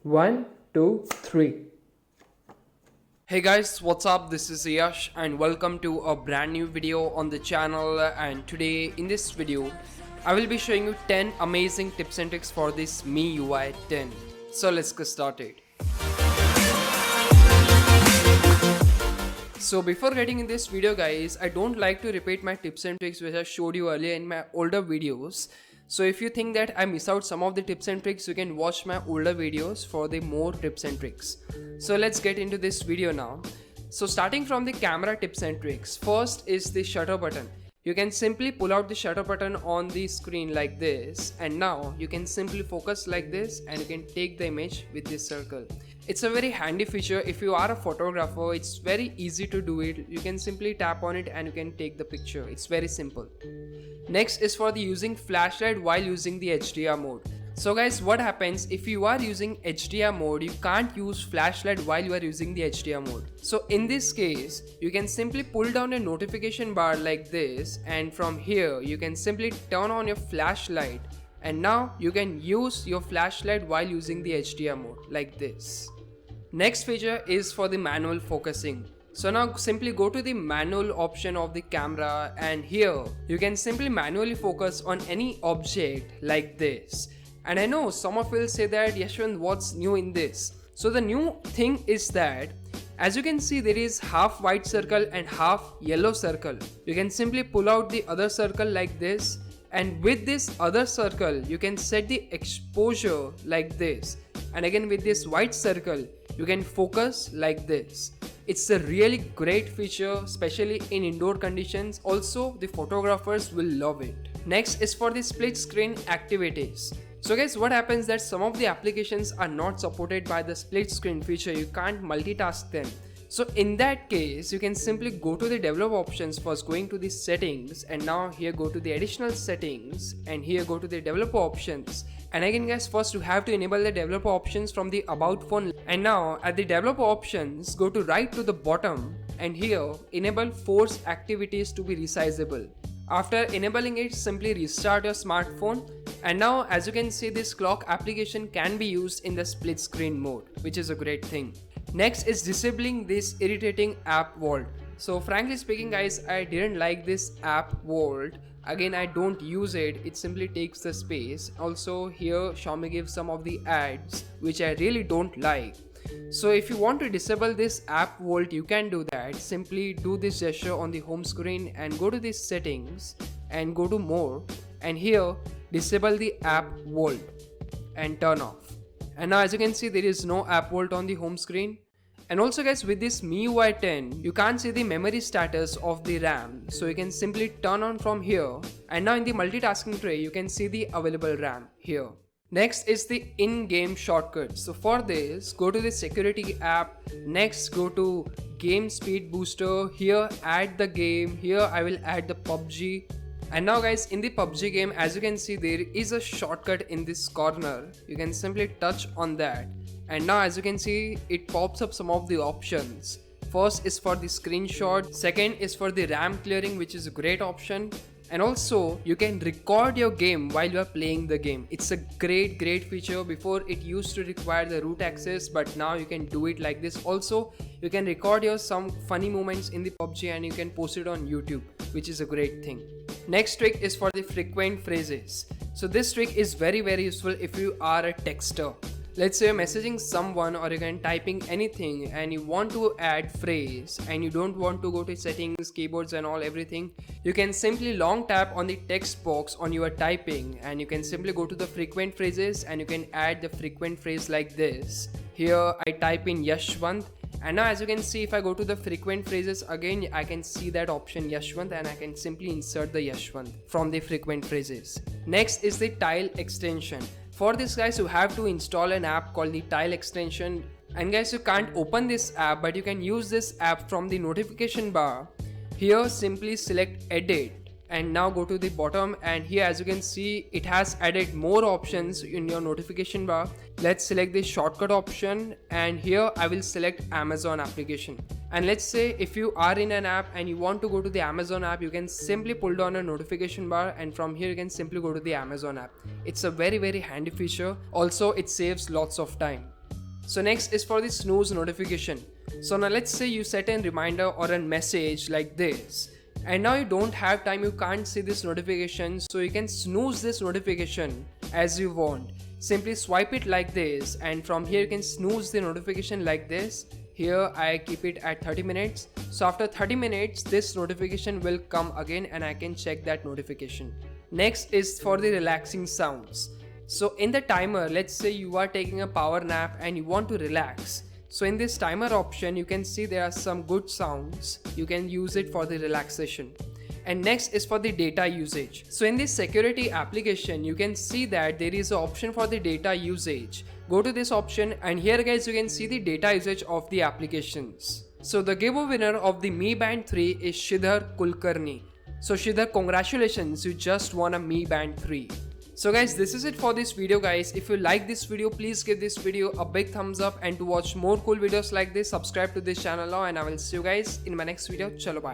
One, two, three. Hey guys, what's up? This is Yash and welcome to a brand new video on the channel. And today in this video I will be showing you 10 amazing tips and tricks for this MIUI 10. So let's get started. So before getting in this video guys, I don't like to repeat my tips and tricks which I showed you earlier in my older videos. So if you think that I miss out some of the tips and tricks, you can watch my older videos for the more tips and tricks. So let's get into this video now. So starting from the camera tips and tricks, first is the shutter button. You can simply pull out the shutter button on the screen like this, and now you can simply focus like this and you can take the image with this circle. It's a very handy feature. If you are a photographer, it's very easy to do it. You can simply tap on it and you can take the picture. It's very simple. Next is for the using flashlight while using the HDR mode. So guys, what happens if you are using HDR mode, you can't use flashlight while you are using the HDR mode. So in this case, you can simply pull down a notification bar like this, and from here you can simply turn on your flashlight, and now you can use your flashlight while using the HDR mode like this. Next feature is for the manual focusing. So now simply go to the manual option of the camera, and here you can simply manually focus on any object like this. And I know some of you will say that Yashwant, what's new in this? So the new thing is that as you can see, there is half white circle and half yellow circle. You can simply pull out the other circle like this, and with this other circle you can set the exposure like this, and again with this white circle you can focus like this. It's a really great feature, especially in indoor conditions. Also, the photographers will love it. Next is for the split screen activities. So guys, what happens that some of the applications are not supported by the split screen feature. You can't multitask them. So in that case, you can simply go to the develop options, first going to the settings, and now here go to the additional settings, and here go to the developer options. And again guys, first you have to enable the developer options from the about phone, and now at the developer options go to right to the bottom, and here enable force activities to be resizable. After enabling it, simply restart your smartphone, and now as you can see, this clock application can be used in the split screen mode, which is a great thing. Next is disabling this irritating app vault. So frankly speaking guys, I didn't like this app vault. Again, I don't use it, it simply takes the space. Also here Xiaomi gives some of the ads which I really don't like. So if you want to disable this app vault, you can do that. Simply do this gesture on the home screen and go to the settings and go to more, and here disable the app vault and turn off. And now as you can see, there is no app vault on the home screen. And also guys, with this MIUI 10, you can't see the memory status of the RAM. So you can simply turn on from here, and now in the multitasking tray, you can see the available RAM here. Next is the in-game shortcuts. So for this, go to the security app. Next, go to game speed booster. Here, add the game. Here, I will add the PUBG. And now guys, in the PUBG game, as you can see, there is a shortcut in this corner. You can simply touch on that. And now as you can see, it pops up some of the options. First is for the screenshot. Second is for the RAM clearing, which is a great option. And also you can record your game while you are playing the game. It's a great feature. Before it used to require the root access, but now you can do it like this. Also you can record your some funny moments in the PUBG and you can post it on YouTube, which is a great thing. Next trick is for the frequent phrases. So this trick is very useful if you are a texter. Let's say you're messaging someone or you can typing anything and you want to add phrase and you don't want to go to settings, keyboards and all everything. You can simply long tap on the text box on your typing, and you can simply go to the frequent phrases and you can add the frequent phrase like this. Here I type in Yashwant, and now as you can see, if I go to the frequent phrases again, I can see that option Yashwant, and I can simply insert the Yashwant from the frequent phrases. Next is the tile extension. For this guys, you have to install an app called the tile extension, and guys, you can't open this app, but you can use this app from the notification bar. Here simply select edit, and now go to the bottom, and here as you can see, it has added more options in your notification bar. Let's select the shortcut option, and here I will select Amazon application. And let's say if you are in an app and you want to go to the Amazon app, you can simply pull down a notification bar, and from here you can simply go to the Amazon app. It's a very handy feature. Also it saves lots of time. So next is for the snooze notification. So now let's say you set a reminder or a message like this, and now you don't have time, you can't see this notification, so you can snooze this notification as you want. Simply swipe it like this, and from here you can snooze the notification like this. Here I keep it at 30 minutes. So after 30 minutes this notification will come again and I can check that notification. Next is for the relaxing sounds. So in the timer, let's say you are taking a power nap and you want to relax. So in this timer option you can see there are some good sounds. You can use it for the relaxation. And next is for the data usage. So in this security application you can see that there is an option for the data usage. Go to this option and here guys you can see the data usage of the applications. So the giveaway winner of the Mi Band 3 is Shridhar Kulkarni. So Shridhar, congratulations, you just won a Mi Band 3. So guys, this is it for this video guys. If you like this video, please give this video a big thumbs up, and to watch more cool videos like this, subscribe to this channel now, and I will see you guys in my next video. Chalo bye.